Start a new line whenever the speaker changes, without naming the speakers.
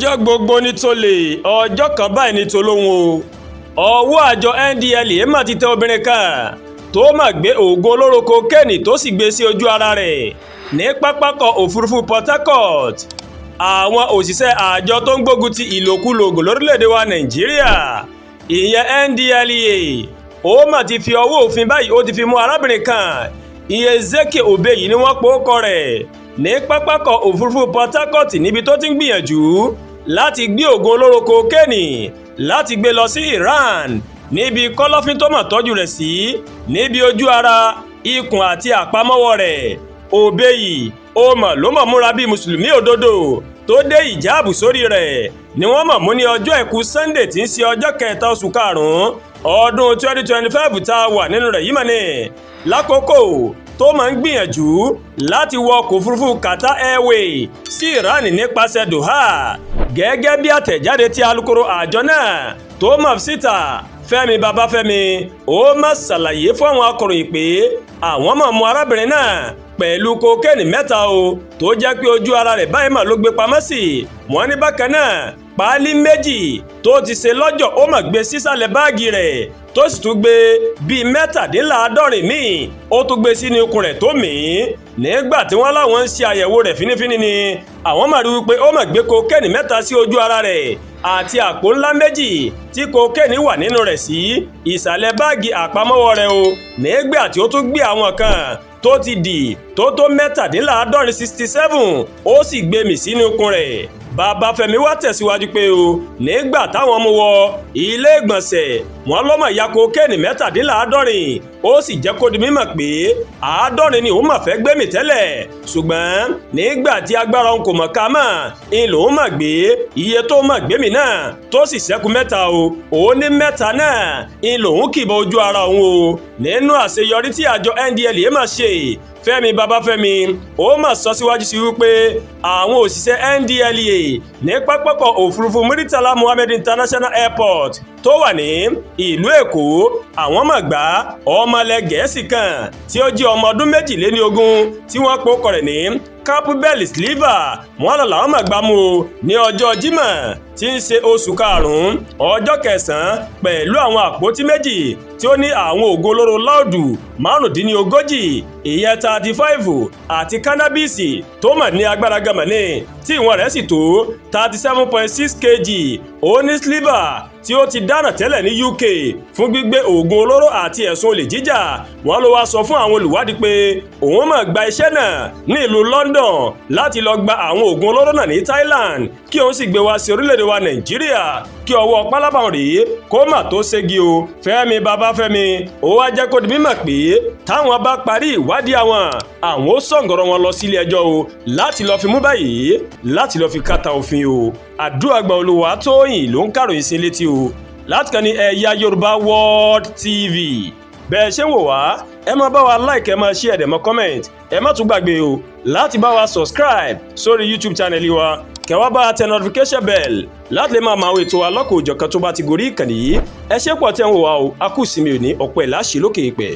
ọjọ́ gbogbo ní tolè ọjọ́ kan báyìí ní tolóhun o. ọwọ́ àjọ NDLEA mà ti tẹ obìnrin kan tó mà gbé oògùn olóró kokéènì tó sì gbé sí ojú ara rẹ̀ ní pápákọ̀ òfurufú Portharcourt. àwọn òṣìṣẹ́ àjọ tó ń gbógun ti ìlòkulò oògùn lórílẹ̀‐èdè wa Nàìjíríà ìyẹn NDLEA ó mà ti fi ọwọ́ òfin báyìí ó ti fi mú arábìnrin kan Iyezeke Obeyi ni wọ́n pòókọ rẹ̀ ní pápákọ̀ òfurufú Portharcourt níbi tó ti ń gbìyànjú láti gbé oògùn olóró kokéènì láti gbé lọ sí Iran níbi kọ́lọ́fín tó mọ̀ tọ́jú rẹ̀ sí níbi ojú ara ikùn àti àpamọ́wọ́ rẹ̀. Obeyi ó mọ̀ ló mọ̀ múra bíi mùsùlùmí òdodo tó dé ìjáàbù sórí rẹ̀ ni wọ́n mọ̀ mú ní ọjọ́ àìkú Sunday tí ń ṣe ọjọ́ kẹta oṣù karùn-ún ọdún 2025 tá a wà nínú rẹ̀ yìí mọ̀ ní lákòókò tó máa ń gbìyànjú láti wọ ọkọ̀ òfurufú Qatar Airways sí Iran nípasẹ̀ Doha. gẹ́gẹ́ bí àtẹ̀jáde tí alukoro àjọ náà tó mọ̀ síta Fẹ́mi Babafẹ́mi ó máa ṣàlàyé fún àwọn akọ̀ròyìn pé àwọn máa mú arábìnrin náà pẹ̀lú kokéènì mẹ́ta o tó jẹ́ pé ojú ara rẹ̀ báyìí mà ló gbé pamọ́ sí. wọ́n ní bákan náà páálí méjì tó ti ṣe lọ́jọ̀ ó mà gbé sísàlẹ̀ báàgì rẹ̀ tó sì tún gbé bíi 47 míì ó tún gbé sínú ikùn rẹ̀ tó mì í. nígbà tí wọ́n láwọn ń ṣe àyẹ̀wò rẹ̀ fínífíní ni àwọn mà rí wípé ó mà gbé kokéènì mẹ́ta sí ojú ara rẹ̀ àti àpò ńlá méjì tí kokéènì wà nínú rẹ̀ sí ìsàlẹ̀ báàgì àpamọ́wọ́ rẹ̀ o. nígbà tí ó tún gbé àwọn kan tó ti dì tó 67 ó sì gbé mì sínú ikùn rẹ̀. Babafẹ́mi wá tẹ̀síwájú pé o nígbà táwọn mú wọ ilé ìgbọ̀nsẹ̀ wọn lọ́mọ ìyá kokéènì 67 ó sì jẹ́ kó di mímọ̀ pé 70 ni òun mà fẹ́ gbé mì tẹ́lẹ̀ ṣùgbọ́n nígbà tí agbára òun kò mọ̀ ká mọ̀ ń lòun mà gbé iye tó mà gbé mì náà tó sì ṣẹ́kù 3 o òun ní 3 náà ń lòun kìbọ̀ ojú ara òun o. nínú àṣeyọrí tí àjọ NDLEA mà ṣe Fẹ́mi Babafẹ́mi ó mà sọ síwájú sí wípé àwọn òṣìṣẹ́ NDLEA ní pápákọ̀ òfurufú Murtala Muhammed International Airport tó wà ní ìlú Èkó àwọn mà gbà ọmọlẹ̀ Gẹ̀ẹ́sì kan tí ó jẹ́ ọmọ ọdún 22 tí wọ́n pòókọ rẹ̀ ní Campbell Sliver wọ́n lọ làwọn mà gbà mú o ní ọjọ́ Jímọ̀ tí ń ṣe oṣù karùn-ún ọjọ́ kẹsàn-án pẹ̀lú àwọn àpótí méjì tí ó ní àwọn ògo olóró láòdù 45 ìyẹn 35 àti kánábìsì tó mà ní agbára gamani tí ìwọ̀n rẹ̀ sì tó 37.6 kg ó ní Sliver tí ó ti dáràn tẹ́lẹ̀ ní UK fún gbígbé oògùn olóró àti ẹ̀sùn olè jíjà. wọ́n ló wá sọ fún àwọn olùwádìí pé òun máa gba iṣẹ́ náà ní ìlú London láti lọ gba àwọn oògùn olóró náà ní Thailand kí òun sì gbé wá sí orílẹ̀-èdè wa Nàìjíríà kí ọwọ́ pálábà rèé kó mà tó ségi o. Fẹ́mi Babafẹ́mi ó wá jẹ́ kó di mímọ̀ pé táwọn bá parí ìwádìí àwọn ó sọ̀ǹgọ̀rọ̀ wọn lọ sílé ẹjọ́ o láti lọ fi mú báyìí láti lọ fi kàtà òfin o. Àdúràgbà Olúwatóyìn ló ń kàròyìn sí létí o láti kàn ní Ẹ̀yà Yorùbá World TV. bẹ́ẹ̀ ṣe ń wò wá ẹ máa bá wa like ẹ máa share ẹ máa comment ẹ má tún gbàgbé o láti bá wa subscribe sórí YouTube channel wa kẹwàá bá tẹ notification bell láti lè máa àwọn ètò alọ́kọ̀ òjọ̀kan tó bá ti gorí ìkànnì yìí. ẹ ṣé pọ̀ tẹ́ ń wò wá o a kú ìsinmi òní ọ̀pọ̀ ẹ̀ láṣẹ lókè ìpẹ́.